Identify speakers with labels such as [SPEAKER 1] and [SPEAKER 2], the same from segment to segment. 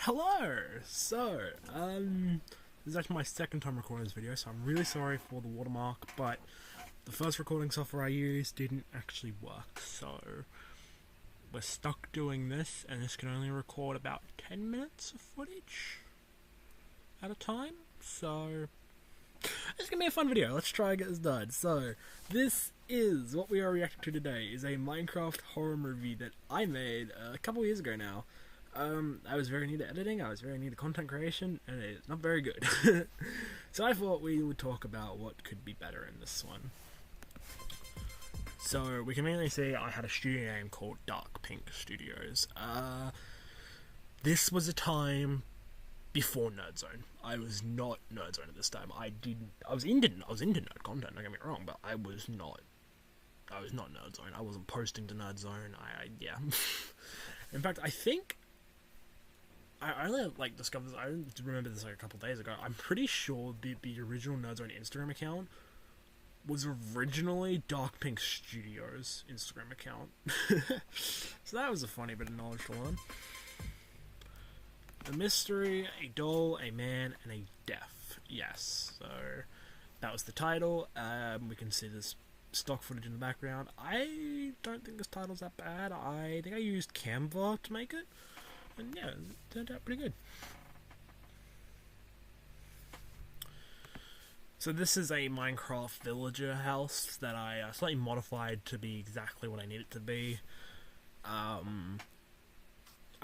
[SPEAKER 1] Hello! This is actually my second time recording this video, so I'm really sorry for the watermark, but the first recording software I used didn't actually work, so we're stuck doing this, and this can only record about 10 minutes of footage at a time, so it's gonna be a fun video. Let's try and get this done. So, this is what we are reacting to today, is a Minecraft horror movie that I made a couple years ago now. I was very new to editing, I was very new to content creation, and it's not very good. So I thought we would talk about what could be better in this one. So we can mainly see I had a studio name called Dark Pink Studios. This was a time before Nerdzone. I was not Nerdzone at this time. I was into nerd content, don't get me wrong, but I was not Nerdzone. I wasn't posting to Nerdzone. Yeah. In fact, I think I only discovered this. I remember this like a couple days ago. I'm pretty sure the original Nerdzone Instagram account was originally Dark Pink Studios Instagram account. So that was a funny bit of knowledge to learn. A mystery, a doll, a man, and a death. Yes, so that was the title. We can see this stock footage in the background. I don't think this title's that bad. I think I used Canva to make it, and yeah, it turned out pretty good. So this is a Minecraft villager house that I slightly modified to be exactly what I need it to be. I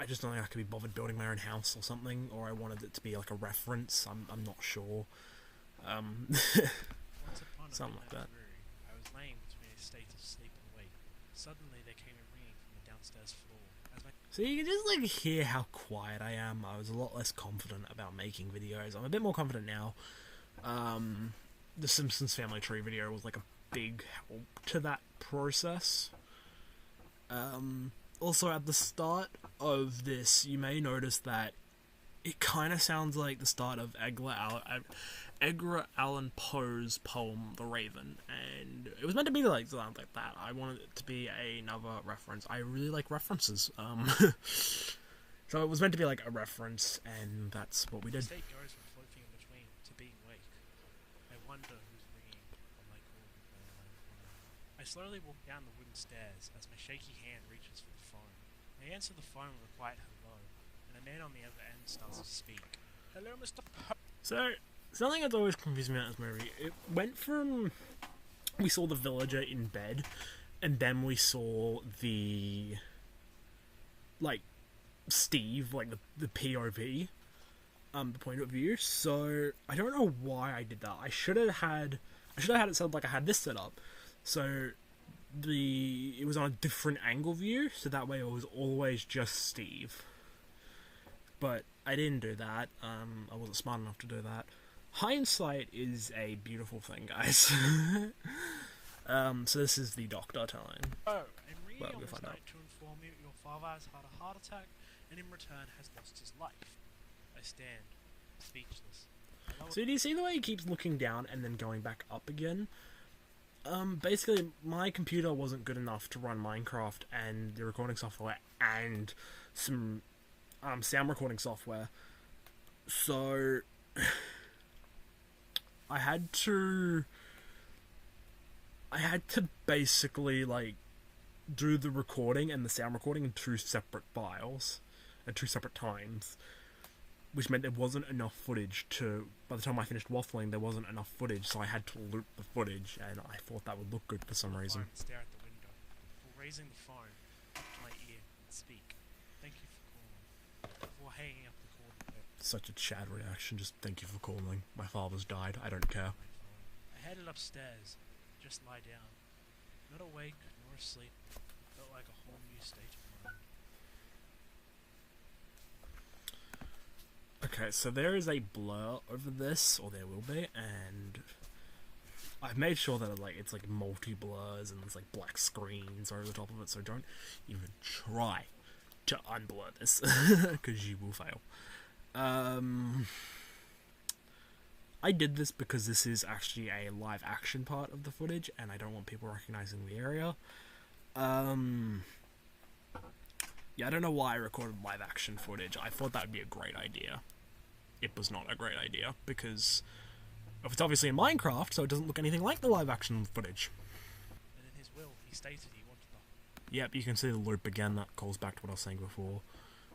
[SPEAKER 1] just don't think I could be bothered building my own house or something, or I wanted it to be like a reference. I'm not sure. Something like that.
[SPEAKER 2] I was laying between a state of sleep and wake. Suddenly there came a ringing from the downstairs floor.
[SPEAKER 1] So you can just hear how quiet I am. I was a lot less confident about making videos. I'm a bit more confident now. The Simpsons Family Tree video was like a big help to that process. Also at the start of this, you may notice that it kind of sounds like the start of Edgar Allan Poe's poem, The Raven, and it was meant to be something like that. I wanted it to be another reference. I really like references. So it was meant to be like a reference, and that's what we did.
[SPEAKER 2] The state goes from floating in between to being wake. I wonder who's ringing on my call. I slowly walk down the wooden stairs as my shaky hand reaches for the phone. I answer the phone with a quiet hello, and a man on the other end starts to speak. Hello, Mr.
[SPEAKER 1] So, something that's always confused me about this movie, it went from, we saw the villager in bed, and then we saw the, Steve, the POV, the point of view, so I don't know why I did that. I should have had it set up like I had this set up, so it was on a different angle view, so that way it was always just Steve. But I didn't do that. I wasn't smart enough to do that. Hindsight is a beautiful thing, guys. So this is the doctor telling.
[SPEAKER 2] Oh, I'm ringing
[SPEAKER 1] Well,
[SPEAKER 2] on
[SPEAKER 1] we'll
[SPEAKER 2] this
[SPEAKER 1] find
[SPEAKER 2] night
[SPEAKER 1] out.
[SPEAKER 2] to inform you that your father has had a heart attack and in return has lost his life. I stand, speechless.
[SPEAKER 1] So do you see the way he keeps looking down and then going back up again? Basically, my computer wasn't good enough to run Minecraft and the recording software and some sound recording software. So I had to basically do the recording and the sound recording in two separate files at two separate times, which meant there wasn't enough footage to, by the time I finished waffling, there wasn't enough footage, so I had to loop the footage, and I thought that would look good for some reason.
[SPEAKER 2] Stare at the window before raising the phone up to my ear and speak. Thank you for calling. Before hanging up the call and put
[SPEAKER 1] Such a Chad reaction, just thank you for calling. My father's died, I don't care.
[SPEAKER 2] my phone. I headed upstairs, just lie down. Not awake nor asleep. Felt like a whole new state of mind.
[SPEAKER 1] Okay, so there is a blur over this, or there will be, and I've made sure that it's multi-blurs and there's black screens over the top of it, so don't even try to unblur this, because you will fail. I did this because this is actually a live action part of the footage, and I don't want people recognizing the area. Yeah, I don't know why I recorded live action footage. I thought that would be a great idea. It was not a great idea, because it's obviously in Minecraft, so it doesn't look anything like the live action footage.
[SPEAKER 2] And in his will, he stated he wanted the...
[SPEAKER 1] Yep, you can see the loop again. That calls back to what I was saying before.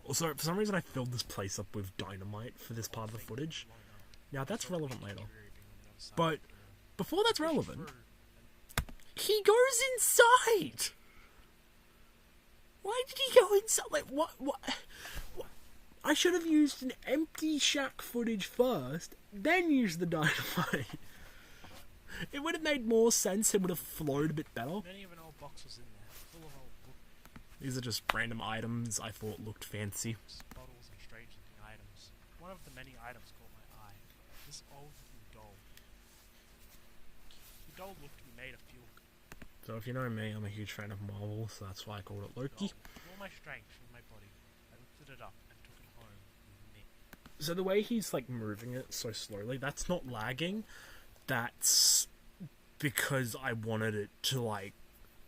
[SPEAKER 1] Also, for some reason I filled this place up with dynamite for this part of the footage. Now, that's relevant later. But before that's relevant, he goes inside! Why did he go inside? Like, what? I should have used an empty shack footage first, then used the dynamite. It would have made more sense, it would have flowed a bit better.
[SPEAKER 2] Many of an old box was in there, full of old books,
[SPEAKER 1] These are just random items I thought looked fancy.
[SPEAKER 2] bottles, and strange-looking items. One of the many items caught my eye. This old looking doll. The doll looked to be made of fuel.
[SPEAKER 1] So if you know me, I'm a huge fan of Marvel, so that's why I called it Loki.
[SPEAKER 2] With all my strength from my body, I lifted it up and took it home with me.
[SPEAKER 1] So the way he's like moving it so slowly, that's not lagging. That's because I wanted it to I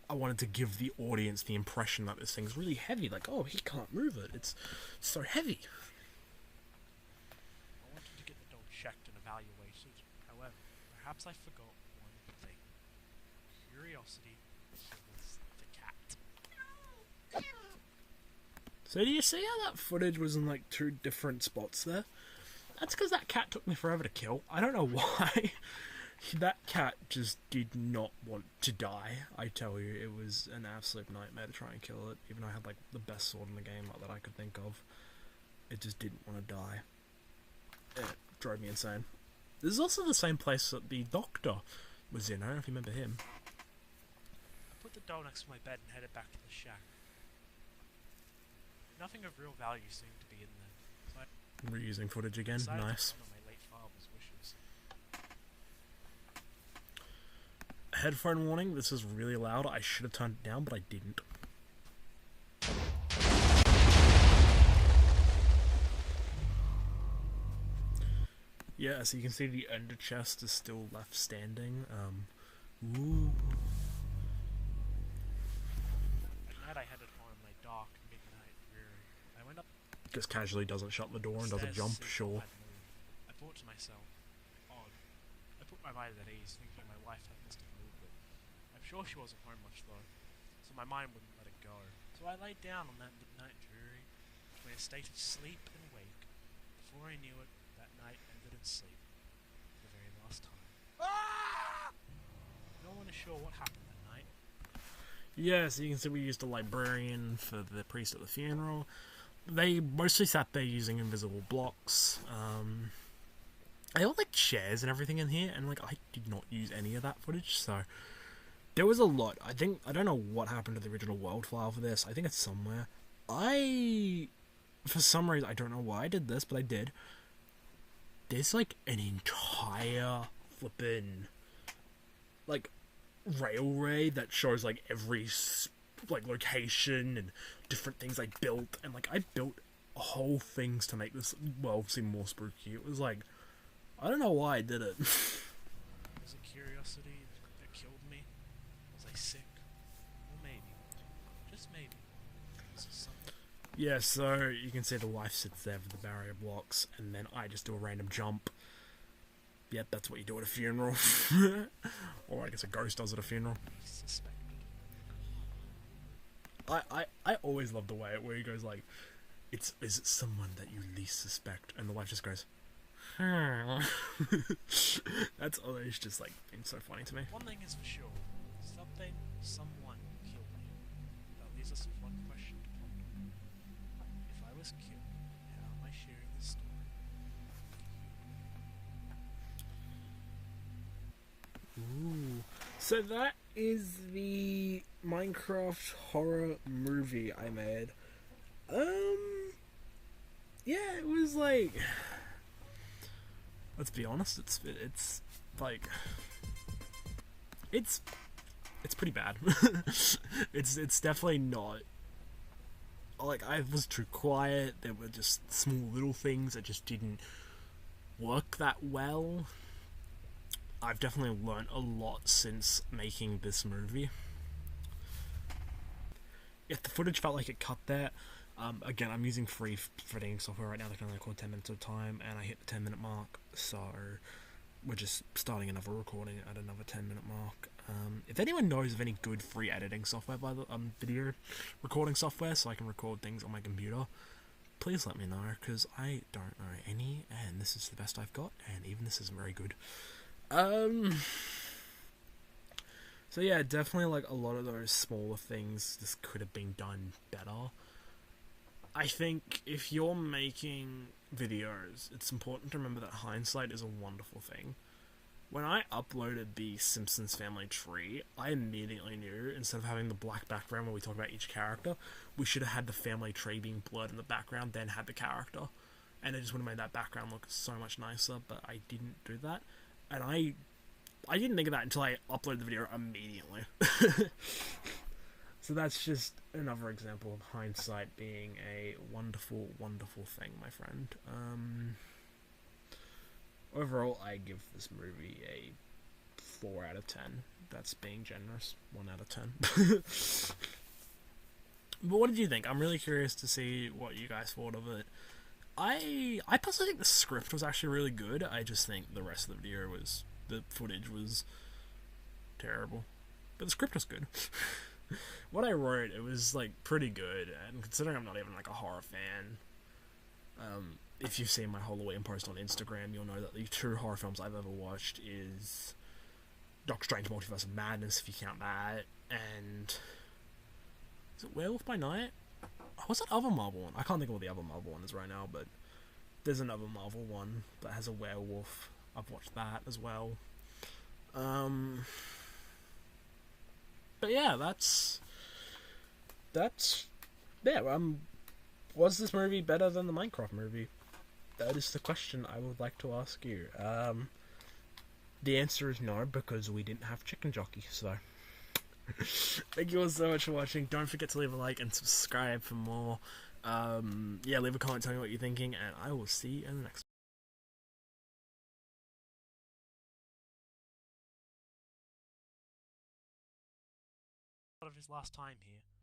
[SPEAKER 1] wanted to give the audience the impression that this thing's really heavy. Like, oh, he can't move it. It's so heavy.
[SPEAKER 2] I wanted to get the doll checked and evaluated. However, perhaps I forgot one thing. Curiosity kills the cat.
[SPEAKER 1] So do you see how that footage was in like two different spots there? That's because that cat took me forever to kill. I don't know why. That cat just did not want to die. I tell you, it was an absolute nightmare to try and kill it. Even though I had like the best sword in the game that I could think of. It just didn't want to die. It drove me insane. This is also the same place that the doctor was in. I don't know if you remember him.
[SPEAKER 2] I put the doll next to my bed and headed back to the shack. Nothing of real value seemed to be in there, so I
[SPEAKER 1] Reusing footage again.
[SPEAKER 2] decided
[SPEAKER 1] Nice.
[SPEAKER 2] to honor my late father's wishes.
[SPEAKER 1] Headphone warning, this is really loud. I should have turned it down, but I didn't. Yeah, so you can see the ender chest is still left standing. Ooh.
[SPEAKER 2] At night I headed home in my dark, midnight dreary. I went up
[SPEAKER 1] Just casually doesn't shut the door and
[SPEAKER 2] the
[SPEAKER 1] does a
[SPEAKER 2] stairs
[SPEAKER 1] jump,
[SPEAKER 2] to see
[SPEAKER 1] sure.
[SPEAKER 2] what I'd moved. I thought to myself, odd. I put my mind at ease, thinking my wife must have moved it. I'm sure she wasn't home much though, so my mind wouldn't let it go. So I laid down on that midnight dreary, between a state of sleep and wake. Before I knew it, that night ended in sleep, for the very last time. No one is sure what happened that night.
[SPEAKER 1] Yeah, so you can see we used a librarian for the priest at the funeral. They mostly sat there using invisible blocks. They all like chairs and everything in here, and like I did not use any of that footage, so there was a lot. I don't know what happened to the original world file for this. I think it's somewhere. For some reason, I don't know why I did this, but I did. There's like an entire flippin' like railway that shows like every like location and different things I built, and like I built whole things to make this world seem more spooky. It was like, I don't know why I did it.
[SPEAKER 2] Was it curiosity that killed me? Was I sick? Or maybe, just maybe, this is something.
[SPEAKER 1] Yeah, so you can see the wife sits there with the barrier blocks, and then I just do a random jump. Yep, that's what you do at a funeral. Or I guess a ghost does at a funeral.
[SPEAKER 2] Suspected.
[SPEAKER 1] I always love the way where he goes like, is it someone that you least suspect? And the wife just goes, That's always just like been so funny to me.
[SPEAKER 2] One thing is for sure, something, someone killed me. That leaves us with one question to ponder. If I was killed, how am I sharing this story?
[SPEAKER 1] Ooh. So that is the Minecraft horror movie I made. Yeah, it was like, let's be honest, it's like, it's pretty bad. it's definitely not, like, I was too quiet. There were just small little things that just didn't work that well. I've definitely learnt a lot since making this movie. If the footage felt like it cut there, Again, I'm using free editing software right now that can only record 10 minutes at a time, and I hit the 10-minute mark, so we're just starting another recording at another 10-minute mark. If anyone knows of any good free editing software, by the video recording software, so I can record things on my computer, please let me know, because I don't know any, and this is the best I've got, and even this isn't very good. So yeah, definitely like a lot of those smaller things just could have been done better. I think if you're making videos, it's important to remember that hindsight is a wonderful thing. When I uploaded the Simpsons Family Tree, I immediately knew, instead of having the black background where we talk about each character, we should have had the family tree being blurred in the background, then had the character. And it just would have made that background look so much nicer, but I didn't do that. And I didn't think of that until I uploaded the video immediately. So that's just another example of hindsight being a wonderful, wonderful thing, my friend. Overall, I give this movie a 4 out of 10. That's being generous. 1 out of 10. But what did you think? I'm really curious to see what you guys thought of it. I personally think the script was actually really good. I just think the rest of the video was... the footage was terrible. But the script was good. What I wrote, it was like pretty good, and considering I'm not even like a horror fan, if you've seen my Halloween post on Instagram, you'll know that the 2 horror films I've ever watched is Doctor Strange Multiverse of Madness, if you count that, and is it Werewolf by Night? What's that other Marvel one? I can't think of what the other Marvel one is right now, but there's another Marvel one that has a werewolf. I've watched that as well. But yeah, that's yeah. Was this movie better than the Minecraft movie? That is the question I would like to ask you. The answer is no, because we didn't have Chicken Jockey. So, thank you all so much for watching. Don't forget to leave a like and subscribe for more. Yeah, leave a comment telling me what you're thinking, and I will see you in the next
[SPEAKER 2] Of his last time here.